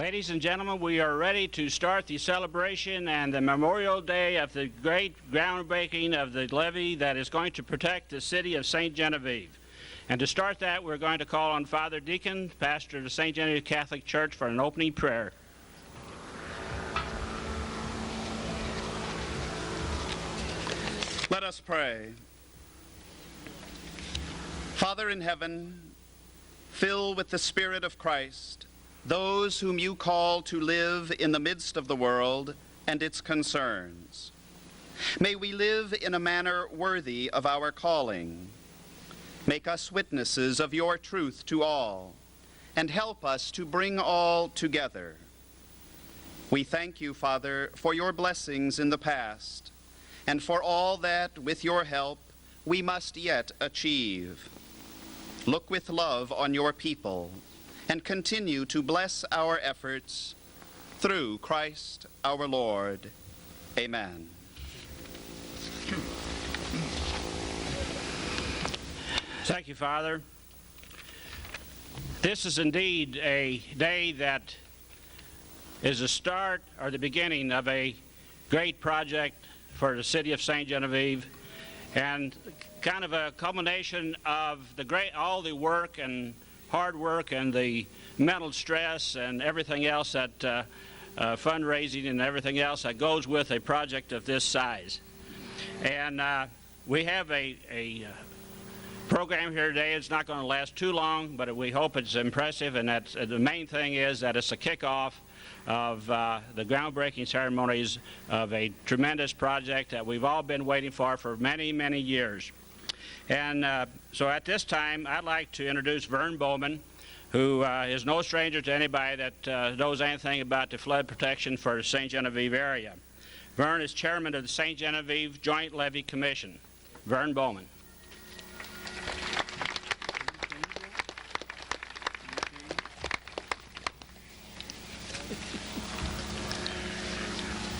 Ladies and gentlemen, we are ready to start the celebration and the Memorial Day of the great groundbreaking of the levee that is going to protect the city of St. Genevieve. And to start that, we're going to call on Father Deacon, pastor of the St. Genevieve Catholic Church, for an opening prayer. Let us pray. Father in heaven, fill with the Spirit of Christ those whom you call to live in the midst of the world and its concerns. May we live in a manner worthy of our calling. Make us witnesses of your truth to all, and help us to bring all together. We thank you, Father, for your blessings in the past, and for all that, with your help, we must yet achieve. Look with love on your people, and continue to bless our efforts through Christ our Lord. Amen. Thank you, Father. This is indeed a day that is the start or the beginning of a great project for the city of St. Genevieve, and kind of a culmination of all the work and hard work and the mental stress and everything else that fundraising and everything else that goes with a project of this size. And we have a program here today. It's not going to last too long, but we hope it's impressive, and that's, the main thing is that it's a kickoff of the groundbreaking ceremonies of a tremendous project that we've all been waiting for many, many years. And so at this time, I'd like to introduce Vern Bowman, who is no stranger to anybody that knows anything about the flood protection for the St. Genevieve area. Vern is chairman of the St. Genevieve Joint Levee Commission. Vern Bowman.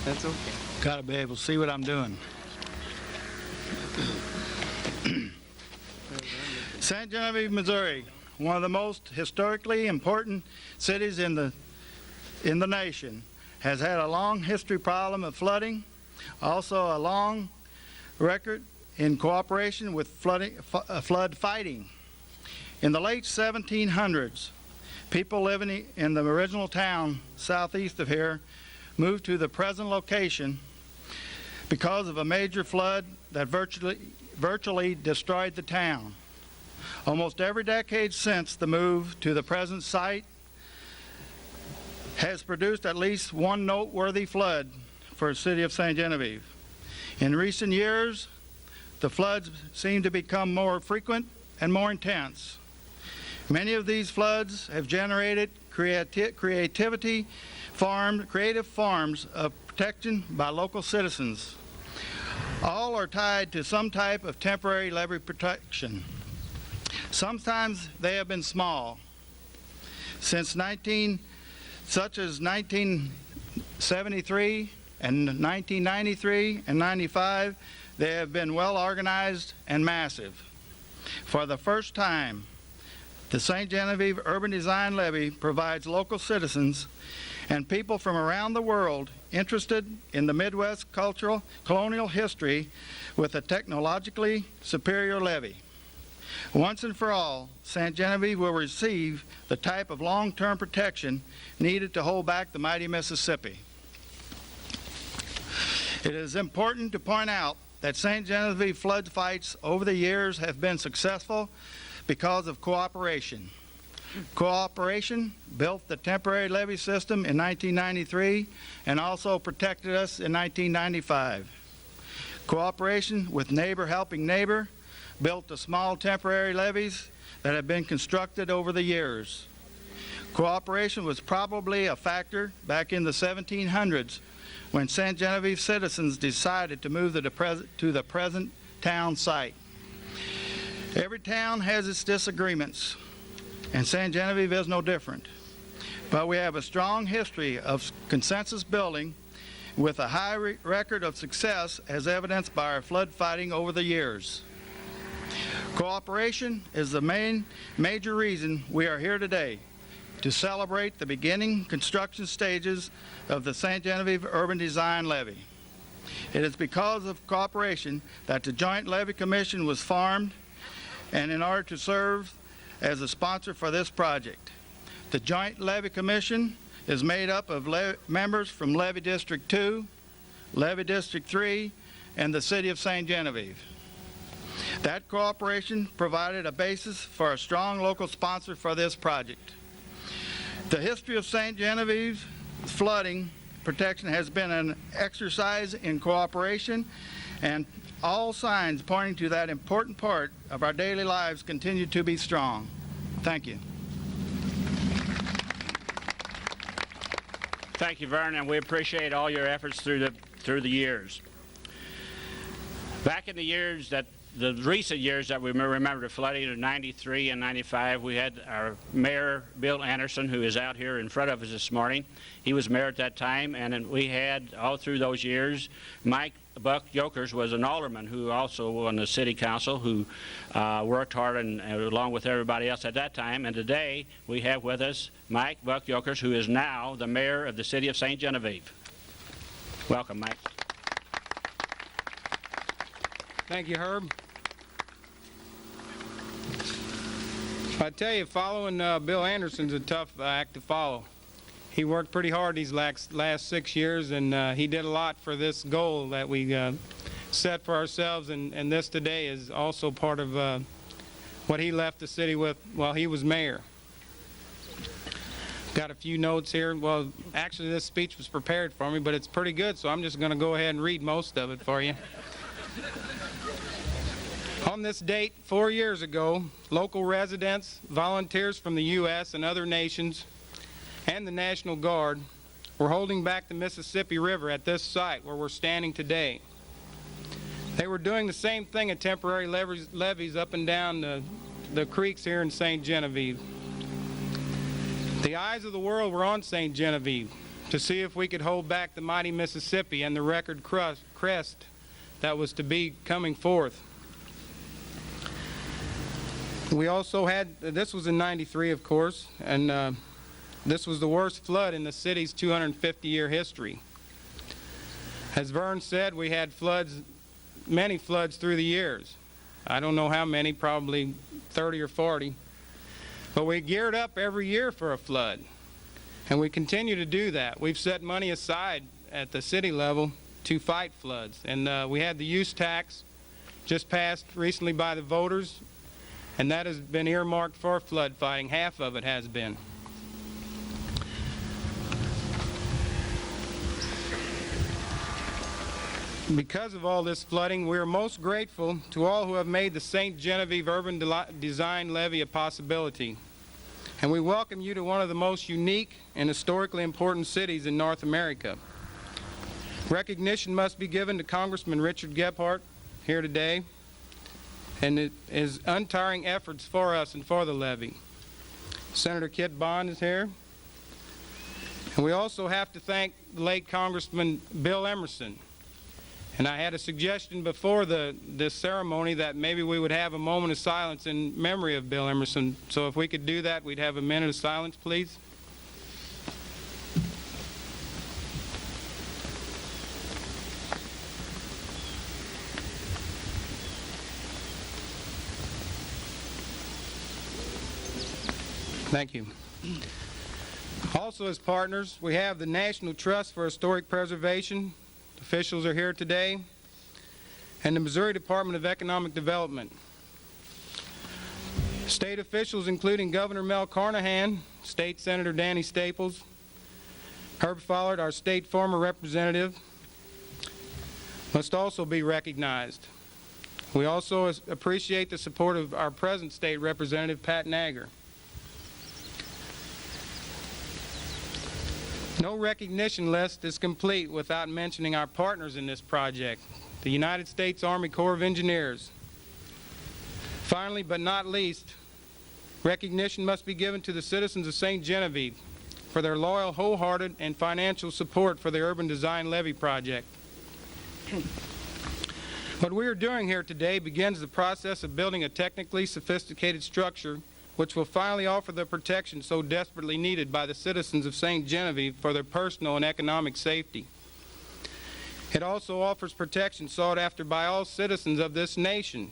That's okay. Got to be able to see what I'm doing. St. Genevieve, Missouri, one of the most historically important cities in the nation, has had a long history problem of flooding, also a long record in cooperation with flood fighting. In the late 1700s, people living in the original town southeast of here moved to the present location because of a major flood that virtually destroyed the town. Almost every decade since the move to the present site has produced at least one noteworthy flood for the city of St. Genevieve. In recent years, the floods seem to become more frequent and more intense. Many of these floods have generated creative forms of protection by local citizens. All are tied to some type of temporary levee protection. Sometimes they have been small. Such as 1973 and 1993 and 95, they have been well organized and massive. For the first time, the St. Genevieve Urban Design Levee provides local citizens and people from around the world interested in the Midwest colonial history with a technologically superior levee. Once and for all, St. Genevieve will receive the type of long-term protection needed to hold back the mighty Mississippi. It is important to point out that St. Genevieve flood fights over the years have been successful because of cooperation. Cooperation built the temporary levee system in 1993 and also protected us in 1995. Cooperation with neighbor helping neighbor built the small temporary levees that have been constructed over the years. Cooperation was probably a factor back in the 1700s when St. Genevieve citizens decided to move to the present town site. Every town has its disagreements, and St. Genevieve is no different. But we have a strong history of consensus building with a high record of success as evidenced by our flood fighting over the years. Cooperation is the major reason we are here today. to celebrate the beginning construction stages of the St. Genevieve Urban Design Levee. It is because of cooperation that the Joint Levee Commission was formed, and in order to serve as a sponsor for this project. The Joint Levee Commission is made up of members from Levee District 2, Levee District 3, and the City of St. Genevieve. That cooperation provided a basis for a strong local sponsor for this project. The history of St. Genevieve's flooding protection has been an exercise in cooperation, and all signs pointing to that important part of our daily lives continue to be strong. Thank you. Thank you, Vernon. We appreciate all your efforts through the years. Back in the years the recent years that we remember the flooding of 93 and 95, we had our mayor, Bill Anderson, who is out here in front of us this morning. He was mayor at that time, and then we had, all through those years, Mike Buck Yokers was an alderman who also on the city council who worked hard and along with everybody else at that time. And today we have with us Mike Buck Yokers, who is now the mayor of the city of St. Genevieve. Welcome, Mike. Thank you, Herb. I tell you, following Bill Anderson's a tough act to follow. He worked pretty hard these last 6 years, and he did a lot for this goal that we set for ourselves, and this today is also part of what he left the city with while he was mayor. Got a few notes here. Well, actually, this speech was prepared for me, but it's pretty good, so I'm just going to go ahead and read most of it for you. On this date, 4 years ago, local residents, volunteers from the U.S. and other nations, and the National Guard were holding back the Mississippi River at this site where we're standing today. They were doing the same thing at temporary levees up and down the creeks here in St. Genevieve. The eyes of the world were on St. Genevieve to see if we could hold back the mighty Mississippi and the record crest that was to be coming forth. We also had, this was in 93, of course, and this was the worst flood in the city's 250-year history. As Vern said, we had floods, many floods through the years. I don't know how many, probably 30 or 40. But we geared up every year for a flood, and we continue to do that. We've set money aside at the city level to fight floods, and we had the use tax just passed recently by the voters, and that has been earmarked for flood fighting. Half of it has been. Because of all this flooding, we are most grateful to all who have made the St. Genevieve Urban Design Levee a possibility. And we welcome you to one of the most unique and historically important cities in North America. Recognition must be given to Congressman Richard Gephardt here today and his untiring efforts for us and for the levee. Senator Kit Bond is here. And we also have to thank the late Congressman Bill Emerson. And I had a suggestion before this ceremony that maybe we would have a moment of silence in memory of Bill Emerson. So if we could do that, we'd have a minute of silence, please. Thank you. Also as partners, we have the National Trust for Historic Preservation. Officials are here today, and the Missouri Department of Economic Development. State officials including Governor Mel Carnahan, State Senator Danny Staples, Herb Follett, our state former representative, must also be recognized. We also appreciate the support of our present state representative, Pat Nagar. No recognition list is complete without mentioning our partners in this project, the United States Army Corps of Engineers. Finally, but not least, recognition must be given to the citizens of St. Genevieve for their loyal, wholehearted, and financial support for the Urban Design Levee project. What we are doing here today begins the process of building a technically sophisticated structure which will finally offer the protection so desperately needed by the citizens of St. Genevieve for their personal and economic safety. It also offers protection sought after by all citizens of this nation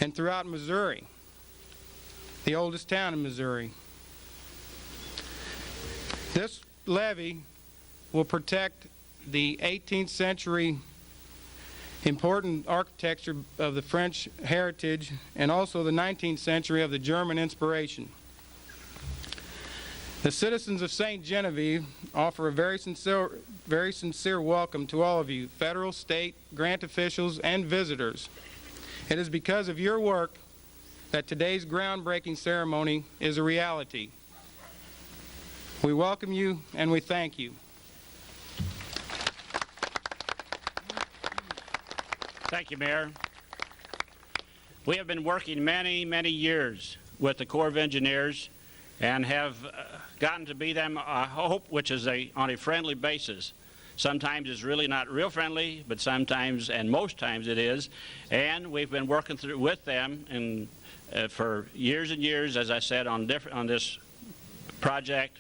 and throughout Missouri, the oldest town in Missouri. This levee will protect the 18th century important architecture of the French heritage and also the 19th century of the German inspiration. The citizens of St. Genevieve offer a very sincere welcome to all of you, federal, state, grant officials, and visitors. It is because of your work that today's groundbreaking ceremony is a reality. We welcome you and we thank you. Thank you, Mayor. We have been working many, many years with the Corps of Engineers and have gotten to be them, I hope, which is on a friendly basis. Sometimes it's really not real friendly, but sometimes, and most times it is. And we've been working with them for years and years, as I said, on this project,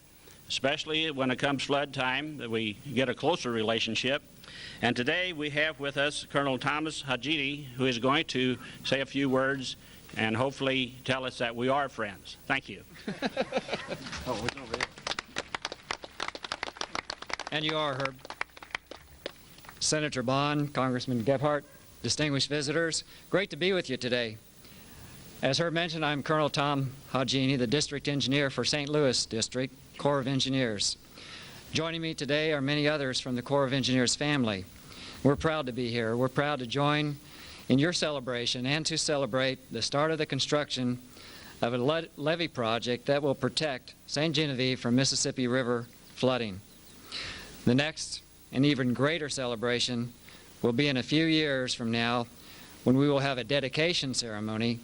especially when it comes flood time, that we get a closer relationship. And today we have with us Colonel Thomas Hajidi, who is going to say a few words and hopefully tell us that we are friends. Thank you. And you are, Herb. Senator Bond, Congressman Gebhardt, distinguished visitors, great to be with you today. As Herb mentioned, I'm Colonel Tom Hajini, the District Engineer for St. Louis District, Corps of Engineers. Joining me today are many others from the Corps of Engineers family. We're proud to be here. We're proud to join in your celebration and to celebrate the start of the construction of a levee project that will protect St. Genevieve from Mississippi River flooding. The next and even greater celebration will be in a few years from now, when we will have a dedication ceremony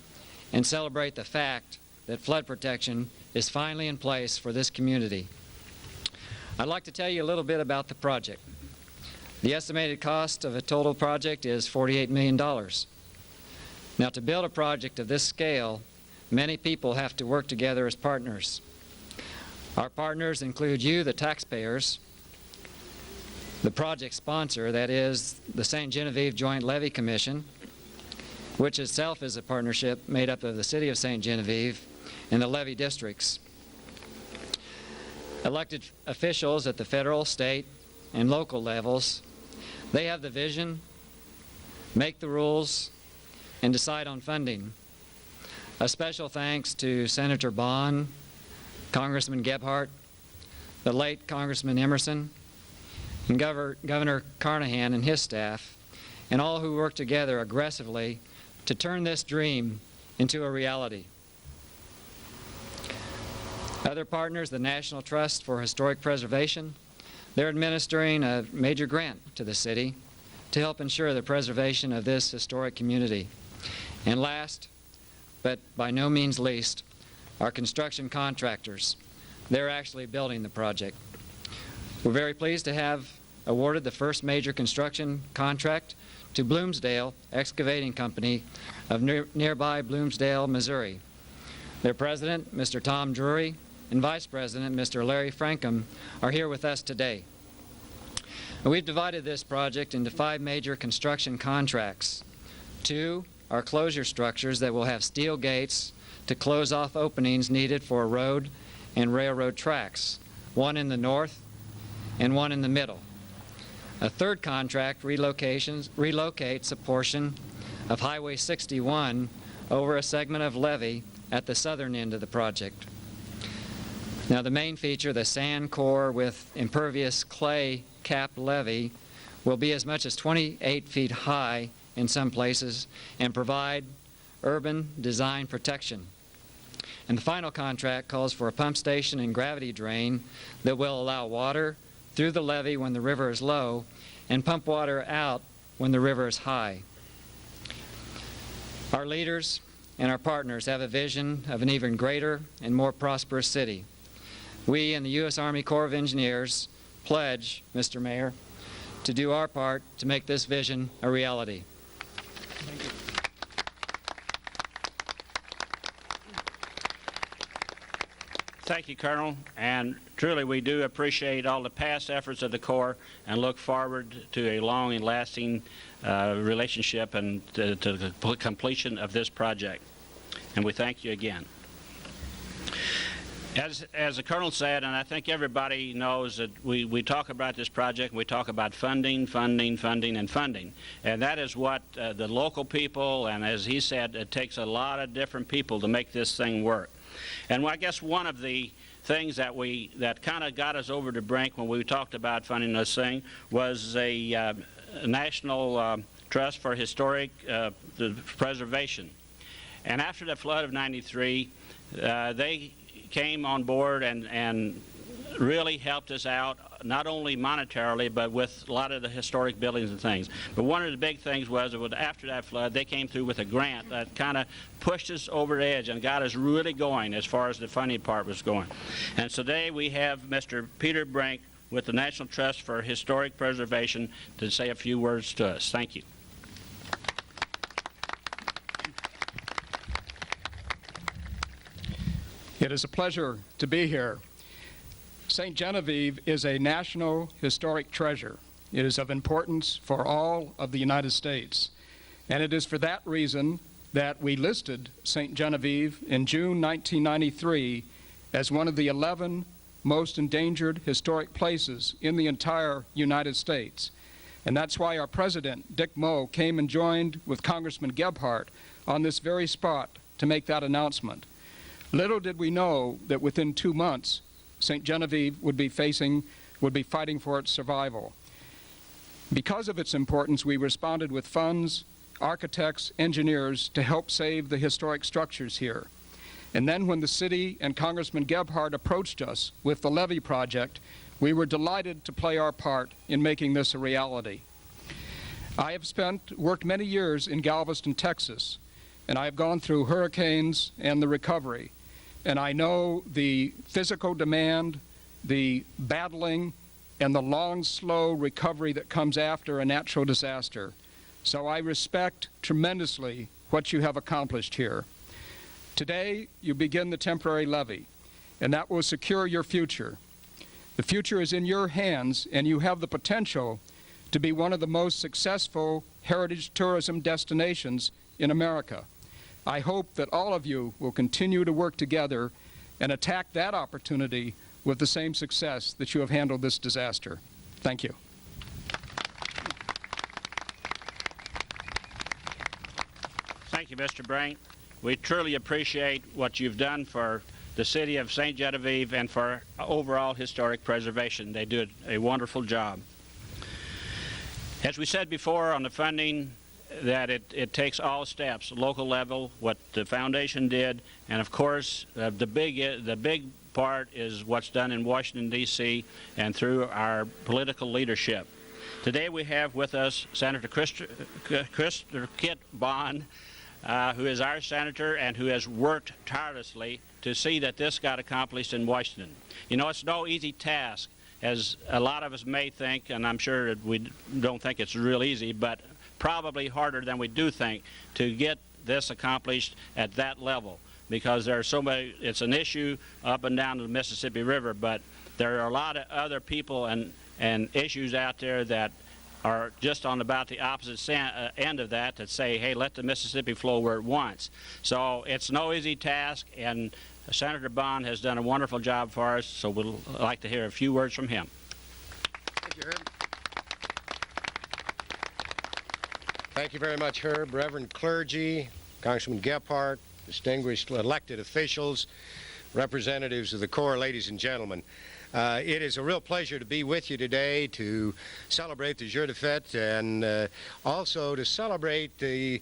and celebrate the fact that flood protection is finally in place for this community. I'd like to tell you a little bit about the project. The estimated cost of a total project is $48 million. Now, to build a project of this scale, many people have to work together as partners. Our partners include you, the taxpayers, the project sponsor, that is the St. Genevieve Joint Levee Commission, which itself is a partnership made up of the City of St. Genevieve and the levee districts. Elected officials at the federal, state, and local levels, they have the vision, make the rules, and decide on funding. A special thanks to Senator Bond, Congressman Gebhardt, the late Congressman Emerson, and Governor Carnahan and his staff, and all who work together aggressively to turn this dream into a reality. Other partners, the National Trust for Historic Preservation, they're administering a major grant to the city to help ensure the preservation of this historic community. And last, but by no means least, our construction contractors. They're actually building the project. We're very pleased to have awarded the first major construction contract to Bloomsdale Excavating Company of nearby Bloomsdale, Missouri. Their president, Mr. Tom Drury, and Vice President, Mr. Larry Frankham, are here with us today. We've divided this project into 5 major construction contracts. 2 are closure structures that will have steel gates to close off openings needed for road and railroad tracks, 1 in the north and 1 in the middle. A 3rd contract relocates a portion of Highway 61 over a segment of levee at the southern end of the project. Now, the main feature, the sand core with impervious clay capped levee, will be as much as 28 feet high in some places and provide urban design protection. And the final contract calls for a pump station and gravity drain that will allow water through the levee when the river is low and pump water out when the river is high. Our leaders and our partners have a vision of an even greater and more prosperous city. We in the U.S. Army Corps of Engineers pledge, Mr. Mayor, to do our part to make this vision a reality. Thank you, Colonel, and truly we do appreciate all the past efforts of the Corps and look forward to a long and lasting relationship and to the completion of this project. And we thank you again. As the Colonel said, and I think everybody knows, that we talk about this project, and we talk about funding, funding, funding, and funding. And that is what the local people, and as he said, it takes a lot of different people to make this thing work. And I guess one of the things that kind of got us over the brink when we talked about funding this thing was a National Trust for Historic Preservation. And after the flood of '93, they came on board and really helped us out, not only monetarily, but with a lot of the historic buildings and things. But one of the big things was that after that flood, they came through with a grant that kind of pushed us over the edge and got us really going as far as the funding part was going. And today we have Mr. Peter Brink with the National Trust for Historic Preservation to say a few words to us. Thank you. It is a pleasure to be here. St. Genevieve is a national historic treasure. It is of importance for all of the United States. And it is for that reason that we listed St. Genevieve in June 1993 as one of the 11 most endangered historic places in the entire United States. And that's why our president, Dick Moe, came and joined with Congressman Gebhardt on this very spot to make that announcement. Little did we know that within 2 months, St. Genevieve would be fighting for its survival. Because of its importance, we responded with funds, architects, engineers to help save the historic structures here. And then when the city and Congressman Gebhardt approached us with the levee project, we were delighted to play our part in making this a reality. I have worked many years in Galveston, Texas, and I have gone through hurricanes and the recovery. And I know the physical demand, the battling, and the long, slow recovery that comes after a natural disaster. So I respect tremendously what you have accomplished here. Today, you begin the temporary levee, and that will secure your future. The future is in your hands, and you have the potential to be one of the most successful heritage tourism destinations in America. I hope that all of you will continue to work together and attack that opportunity with the same success that you have handled this disaster. Thank you. Thank you, Mr. Brink. We truly appreciate what you've done for the city of St. Genevieve and for overall historic preservation. They do a wonderful job. As we said before on the funding, that it takes all steps, local level, what the foundation did, and of course the big part is what's done in Washington, D.C. and through our political leadership. Today we have with us Senator Christopher Kit Bond, who is our senator and who has worked tirelessly to see that this got accomplished in Washington. You know, it's no easy task, as a lot of us may think, and I'm sure that we don't think it's real easy, but probably harder than we do think to get this accomplished at that level, because there are so many. It's an issue up and down the Mississippi River, but there are a lot of other people and issues out there that are just on about the opposite end of that say, hey, let the Mississippi flow where it wants. So it's no easy task, and Senator Bond has done a wonderful job for us, so we'd like to hear a few words from him. Thank you, Herb. Thank you very much, Herb. Reverend clergy, Congressman Gebhardt, distinguished elected officials, representatives of the Corps, ladies and gentlemen. It is a real pleasure to be with you today to celebrate the Jour de Fête and also to celebrate the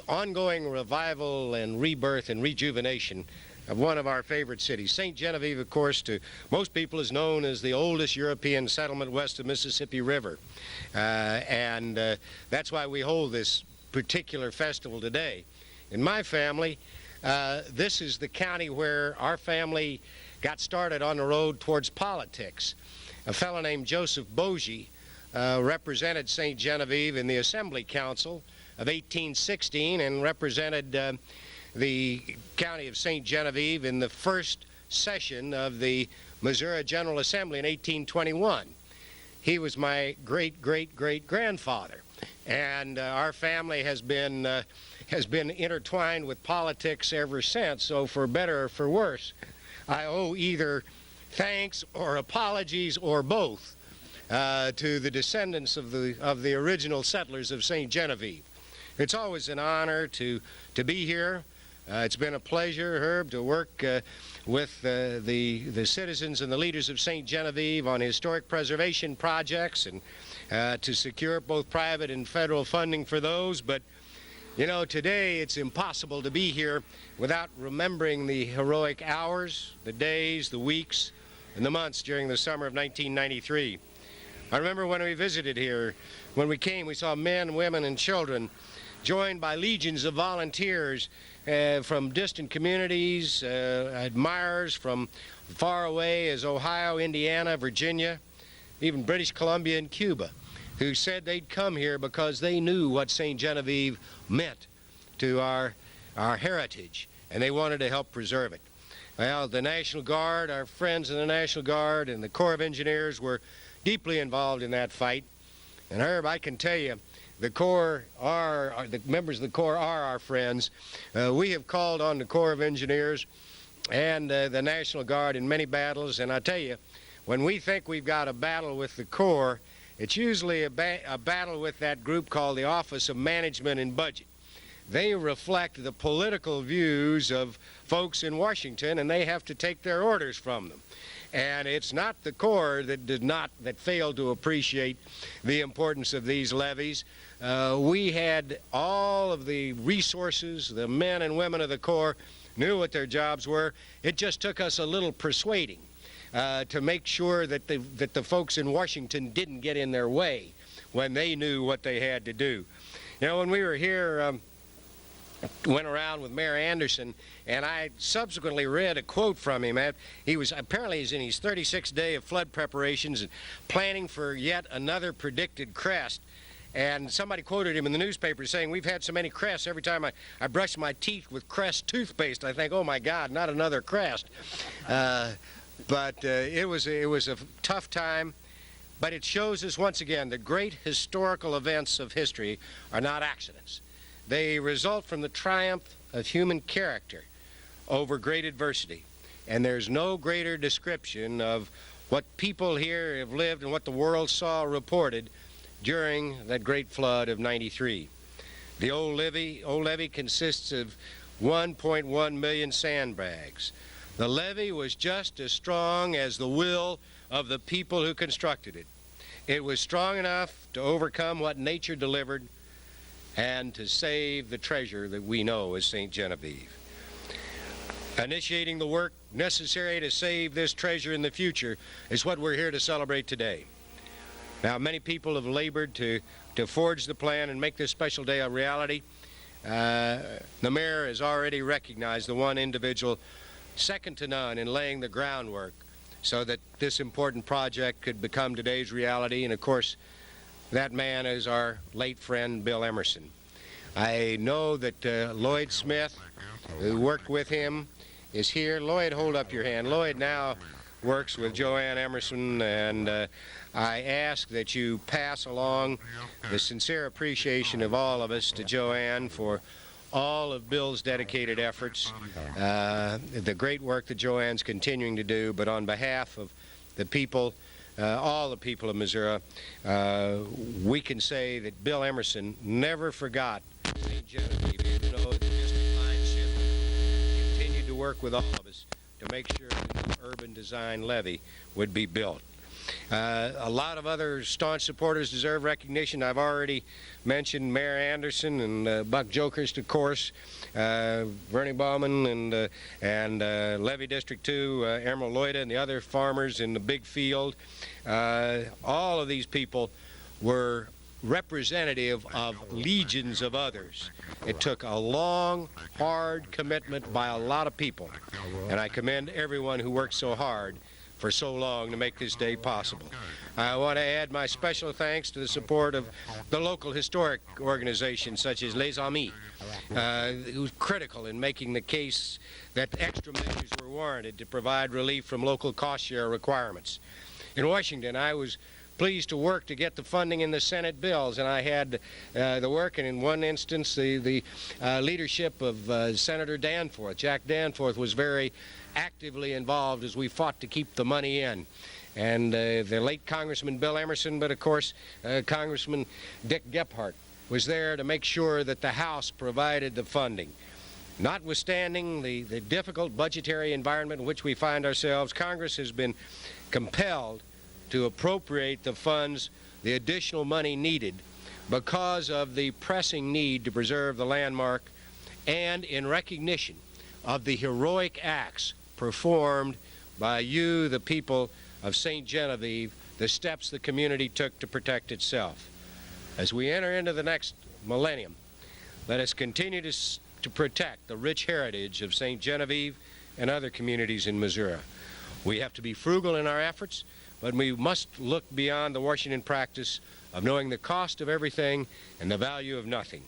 ongoing revival and rebirth and rejuvenation of one of our favorite cities. St. Genevieve, of course, to most people is known as the oldest European settlement west of Mississippi River. And that's why we hold this particular festival today. In my family, this is the county where our family got started on the road towards politics. A fellow named Joseph Bogie represented St. Genevieve in the Assembly Council of 1816 and represented the county of St. Genevieve in the first session of the Missouri General Assembly in 1821. He was my great-great-great-grandfather, and our family has been intertwined with politics ever since. So for better or for worse, I owe either thanks or apologies or both to the descendants of the original settlers of St. Genevieve. It's always an honor to be here. It's been a pleasure, Herb, to work with the citizens and the leaders of St. Genevieve on historic preservation projects and to secure both private and federal funding for those. But, you know, today it's impossible to be here without remembering the heroic hours, the days, the weeks, and the months during the summer of 1993. I remember when we visited here, when we came, we saw men, women, and children joined by legions of volunteers from distant communities, admirers from far away as Ohio, Indiana, Virginia, even British Columbia and Cuba, who said they'd come here because they knew what St. Genevieve meant to our heritage, and they wanted to help preserve it. Well, the National Guard, our friends in the National Guard and the Corps of Engineers were deeply involved in that fight. And Herb, I can tell you, the Corps the members of the Corps are our friends. We have called on the Corps of Engineers and the National Guard in many battles, and I tell you, when we think we've got a battle with the Corps, it's usually a battle with that group called the Office of Management and Budget. They reflect the political views of folks in Washington, and they have to take their orders from them. And it's not the Corps that failed to appreciate the importance of these levees. We had all of the resources. The men and women of the Corps knew what their jobs were. It just took us a little persuading to make sure that the folks in Washington didn't get in their way when they knew what they had to do. You know, when we were here, went around with Mayor Anderson, and I subsequently read a quote from him. Apparently he's in his 36th day of flood preparations and planning for yet another predicted crest. And somebody quoted him in the newspaper saying, "We've had so many crests, every time I brush my teeth with Crest toothpaste, I think, oh my God, not another crest." But it was a tough time. But it shows us once again that great historical events of history are not accidents. They result from the triumph of human character over great adversity. And there's no greater description of what people here have lived and what the world saw reported during that great flood of '93. The old levee consists of 1.1 million sandbags. The levee was just as strong as the will of the people who constructed it. It was strong enough to overcome what nature delivered and to save the treasure that we know as St. Genevieve. Initiating the work necessary to save this treasure in the future is what we're here to celebrate today. Now, many people have labored to forge the plan and make this special day a reality. The mayor has already recognized the one individual second to none in laying the groundwork so that this important project could become today's reality, and of course, that man is our late friend, Bill Emerson. I know that Lloyd Smith, who worked with him, is here. Lloyd, hold up your hand. Lloyd now works with Joanne Emerson, and I ask that you pass along the sincere appreciation of all of us to Joanne for all of Bill's dedicated efforts, the great work that Joanne's continuing to do, but on behalf of the people, all the people of Missouri, we can say that Bill Emerson never forgot St. Genevieve, even though the distant line shifted, continued to work with all of us to make sure the urban design levee would be built. A lot of other staunch supporters deserve recognition. I've already mentioned Mayor Anderson and Buck Jokerst, of course, Bernie Bauman and Levee District 2, Emerald Loida, and the other farmers in the big field. All of these people were representative of legions of others. It took a long, hard commitment by a lot of people, and I commend everyone who worked so hard for so long to make this day possible. I want to add my special thanks to the support of the local historic organizations such as Les Amis, who's critical in making the case that extra measures were warranted to provide relief from local cost share requirements. In Washington, I was pleased to work to get the funding in the Senate bills, and I had the work, and in one instance, the leadership of Senator Danforth. Jack Danforth was very actively involved as we fought to keep the money in. And the late Congressman Bill Emerson, but of course Congressman Dick Gephardt was there to make sure that the House provided the funding. Notwithstanding the difficult budgetary environment in which we find ourselves, Congress has been compelled to appropriate the funds, the additional money needed, because of the pressing need to preserve the landmark and in recognition of the heroic acts performed by you, the people of St. Genevieve, the steps the community took to protect itself. As we enter into the next millennium, let us continue to protect the rich heritage of St. Genevieve and other communities in Missouri. We have to be frugal in our efforts, but we must look beyond the Washington practice of knowing the cost of everything and the value of nothing.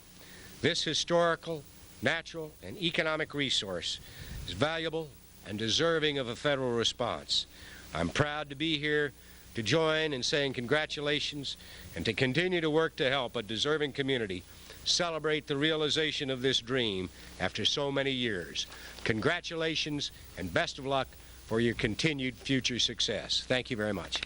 This historical, natural, and economic resource is valuable and deserving of a federal response. I'm proud to be here to join in saying congratulations and to continue to work to help a deserving community celebrate the realization of this dream after so many years. Congratulations and best of luck for your continued future success. Thank you very much.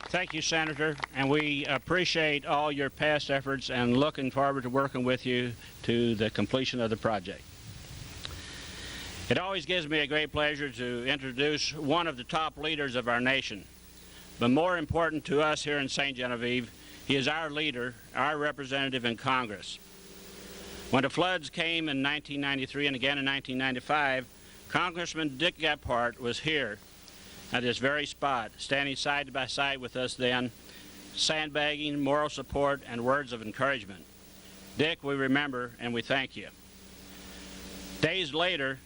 Thank you, Senator, and we appreciate all your past efforts and looking forward to working with you to the completion of the project. It always gives me a great pleasure to introduce one of the top leaders of our nation. But more important to us here in St. Genevieve, he is our leader, our representative in Congress. When the floods came in 1993 and again in 1995, Congressman Dick Gephardt was here at this very spot, standing side by side with us then, sandbagging, moral support, and words of encouragement. Dick, we remember and we thank you. Days later,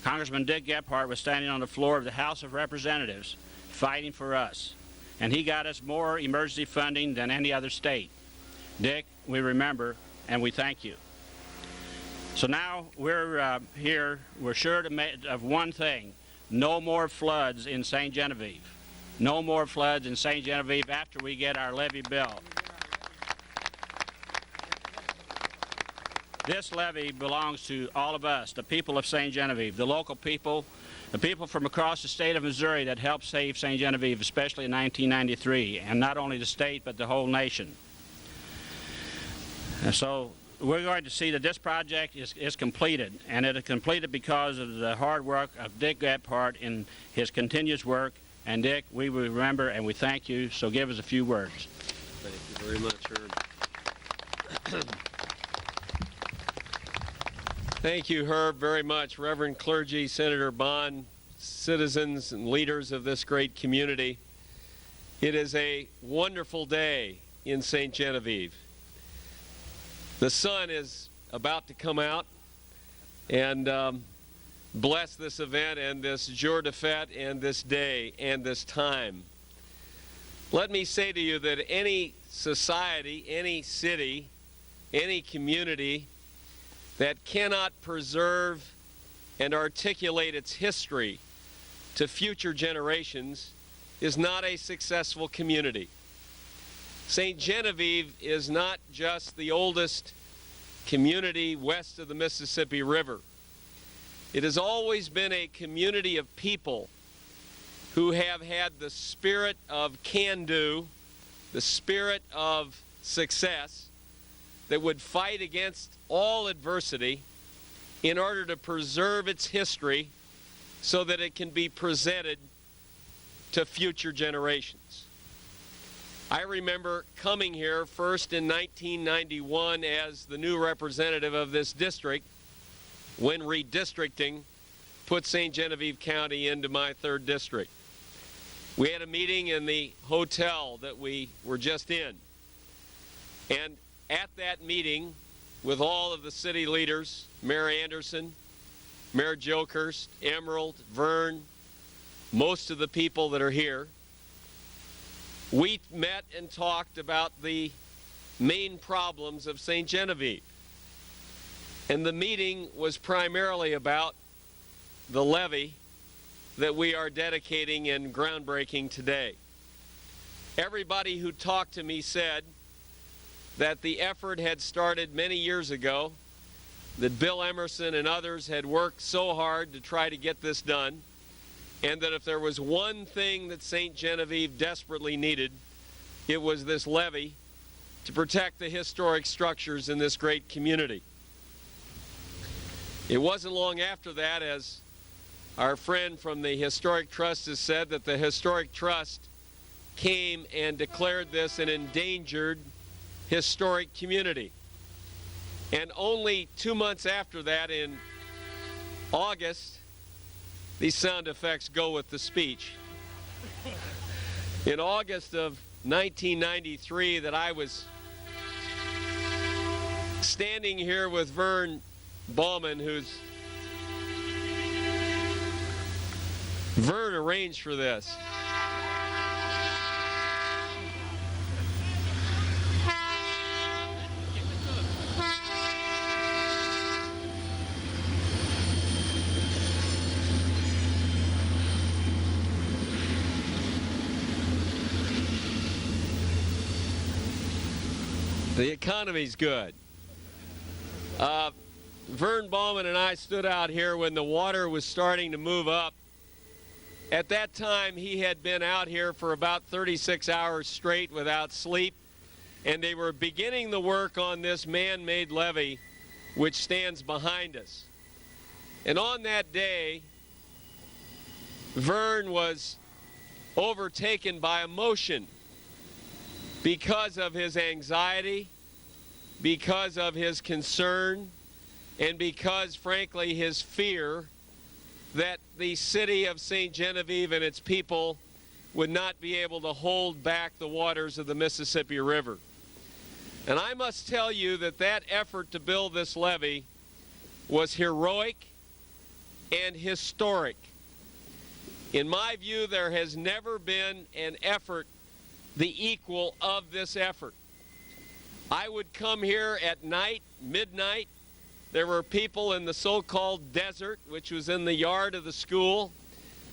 Congressman Dick Gephardt was standing on the floor of the House of Representatives fighting for us, and he got us more emergency funding than any other state. Dick, we remember and we thank you. So now we're here, we're sure of one thing: no more floods in St. Genevieve. No more floods in St. Genevieve after we get our levee bill. This levee belongs to all of us, the people of St. Genevieve, the local people, the people from across the state of Missouri that helped save St. Genevieve, especially in 1993, and not only the state but the whole nation. And so we're going to see that this project is completed, and it is completed because of the hard work of Dick Gephardt in his continuous work. And Dick, we remember and we thank you, so give us a few words. Thank you very much, Herb. Thank you, Herb, very much. Reverend clergy, Senator Bond, citizens and leaders of this great community. It is a wonderful day in St. Genevieve. The sun is about to come out and bless this event and this jour de fête and this day and this time. Let me say to you that any society, any city, any community that cannot preserve and articulate its history to future generations is not a successful community. St. Genevieve is not just the oldest community west of the Mississippi River. It has always been a community of people who have had the spirit of can-do, the spirit of success, that would fight against all adversity in order to preserve its history so that it can be presented to future generations. I remember coming here first in 1991 as the new representative of this district when redistricting put St. Genevieve County into my 3rd district. We had a meeting in the hotel that we were just in. And at that meeting, with all of the city leaders, Mayor Anderson, Mayor Jokerst, Emerald, Vern, most of the people that are here, we met and talked about the main problems of St. Genevieve. And the meeting was primarily about the levee that we are dedicating and groundbreaking today. Everybody who talked to me said that the effort had started many years ago, that Bill Emerson and others had worked so hard to try to get this done, and that if there was one thing that St. Genevieve desperately needed, it was this levee to protect the historic structures in this great community. It wasn't long after that, as our friend from the Historic Trust has said, that the Historic Trust came and declared this an endangered historic community. And only 2 months after that, in August, these sound effects go with the speech. In August of 1993, that I was standing here with Vern Baughman, Vern arranged for this. The economy's good. Vern Baughman and I stood out here when the water was starting to move up. At that time, he had been out here for about 36 hours straight without sleep, and they were beginning the work on this man-made levee which stands behind us. And on that day, Vern was overtaken by emotion because of his anxiety, because of his concern, and because, frankly, his fear that the city of St. Genevieve and its people would not be able to hold back the waters of the Mississippi River. And I must tell you that that effort to build this levee was heroic and historic. In my view, there has never been an effort the equal of this effort. I would come here at night, midnight. There were people in the so-called desert, which was in the yard of the school.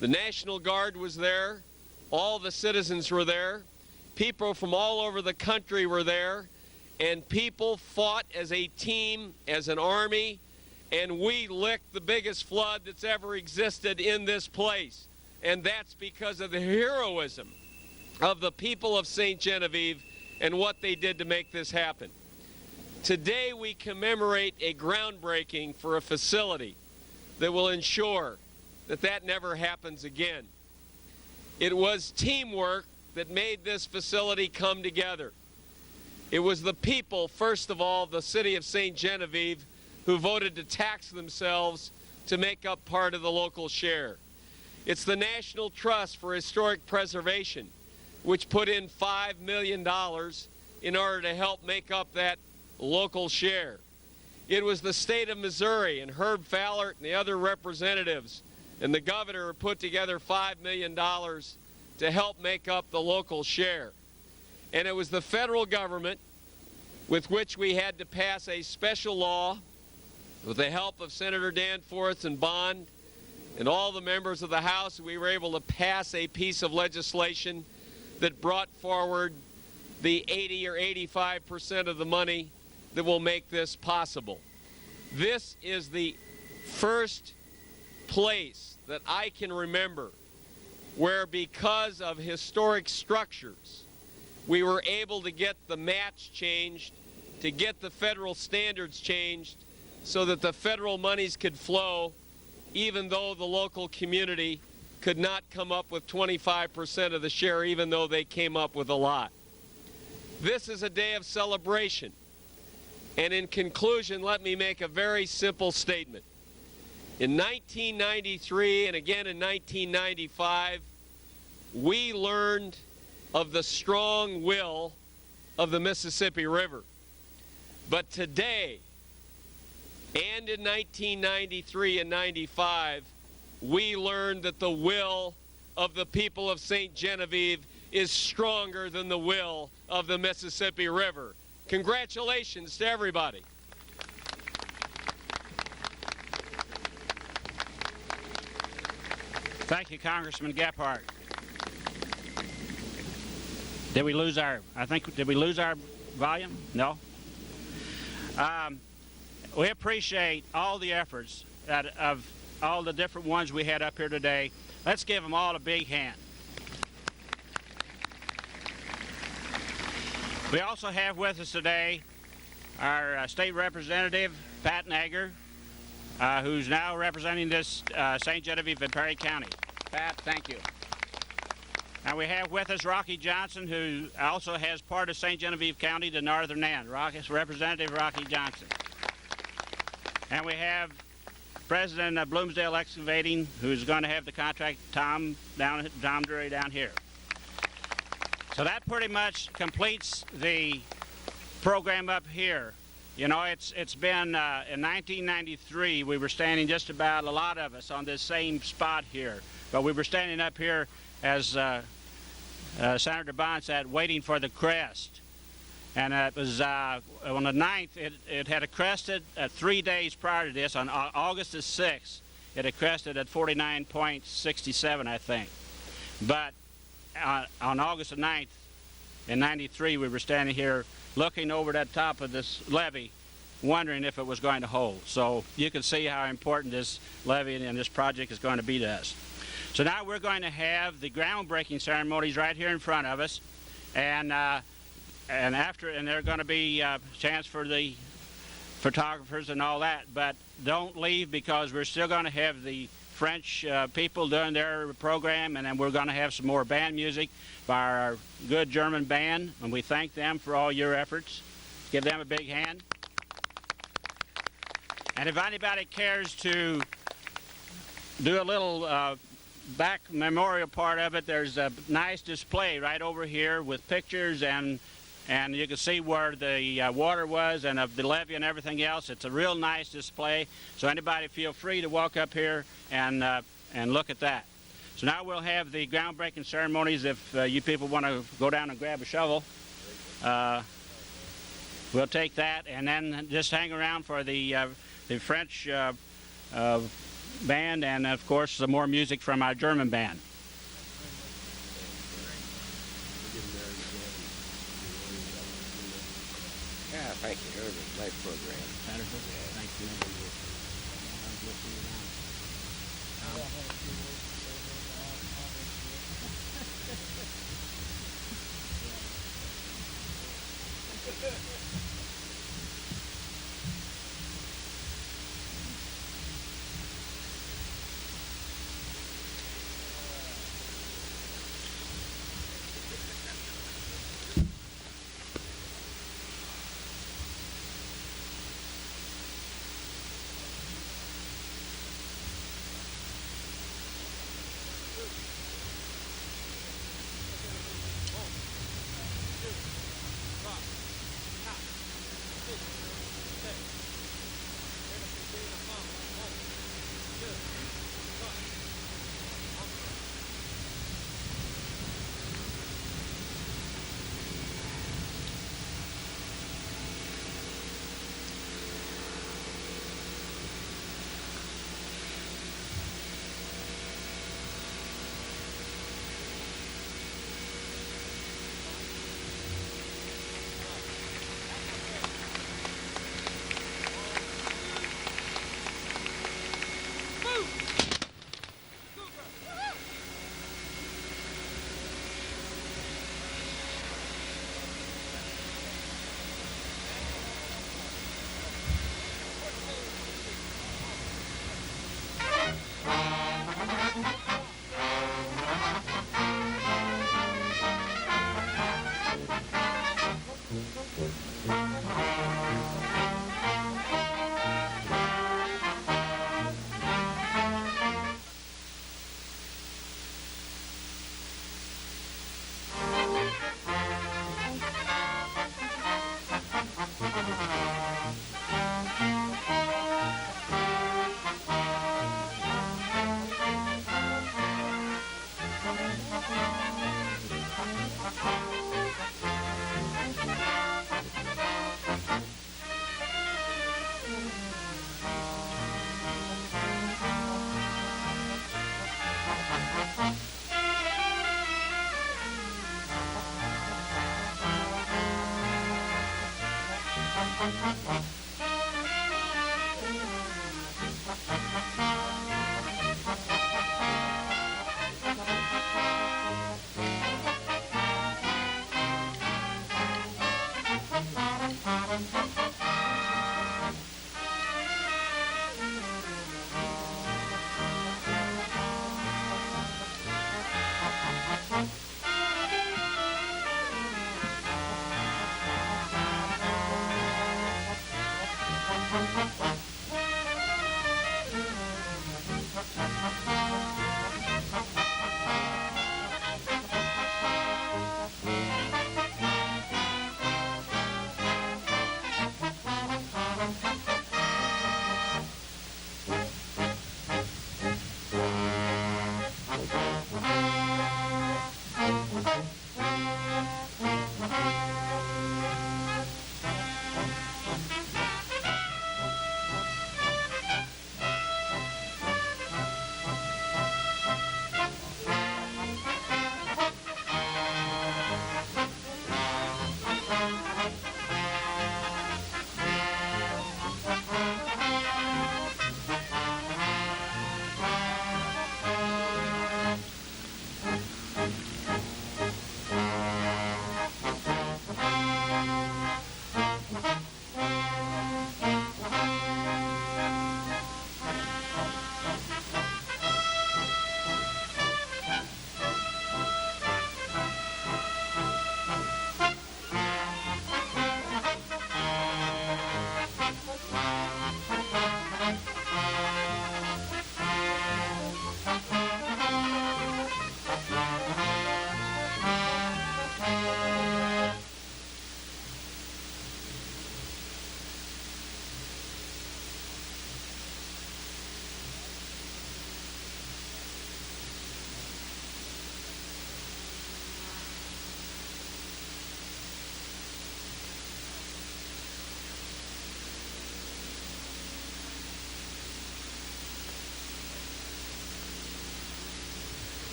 The National Guard was there. All the citizens were there. People from all over the country were there. And people fought as a team, as an army, and we licked the biggest flood that's ever existed in this place. And that's because of the heroism of the people of St. Genevieve and what they did to make this happen. Today we commemorate a groundbreaking for a facility that will ensure that that never happens again. It was teamwork that made this facility come together. It was the people, first of all, the city of St. Genevieve, who voted to tax themselves to make up part of the local share. It's the National Trust for Historic Preservation, which put in $5 million in order to help make up that local share. It was the state of Missouri and Herb Fallert and the other representatives and the governor who put together $5 million to help make up the local share. And it was the federal government with which we had to pass a special law with the help of Senator Danforth and Bond and all the members of the House. We were able to pass a piece of legislation that brought forward the 80 or 85% of the money that will make this possible. This is the first place that I can remember where, because of historic structures, we were able to get the match changed, to get the federal standards changed so that the federal monies could flow, even though the local community could not come up with 25% of the share, even though they came up with a lot. This is a day of celebration. And in conclusion, let me make a very simple statement. In 1993 and again in 1995, we learned of the strong will of the Mississippi River. But today, and in 1993 and 95, we learned that the will of the people of St. Genevieve is stronger than the will of the Mississippi River. Congratulations to everybody. Thank you, Congressman Gephardt. Did we lose our volume? No? We appreciate all the efforts of all the different ones we had up here today. Let's give them all a big hand. We also have with us today our state representative, Pat Nager, who's now representing this St. Genevieve and Perry County. Pat, thank you. And we have with us Rocky Johnson, who also has part of St. Genevieve County, the northern end. Representative Rocky Johnson. And we have President of Bloomsdale Excavating, who's going to have the contract, Tom Drury down here. So that pretty much completes the program up here. You know, it's been, in 1993, we were standing just about, a lot of us, on this same spot here. But we were standing up here as Senator Bond said, waiting for the crest. And it was on the 9th, it had crested 3 days prior to this. On August the 6th, it had crested at 49.67, I think. But on August the 9th, in 93, we were standing here looking over that top of this levee, wondering if it was going to hold. So you can see how important this levee and this project is going to be to us. So now we're going to have the groundbreaking ceremonies right here in front of us, and they're going to be a chance for the photographers and all that. But don't leave, because we're still going to have the French people doing their program, and then we're going to have some more band music by our good German band, and we thank them for all your efforts. Give them a big hand. And if anybody cares to do a little back memorial part of it, there's a nice display right over here with pictures, and you can see where the water was and of the levee and everything else. It's a real nice display, so anybody feel free to walk up here and look at that. So now we'll have the groundbreaking ceremonies. If you people want to go down and grab a shovel, we'll take that, and then just hang around for the French band, and of course some more music from our German band. Yeah, thank you. It was a nice program. Thank you. Thank you.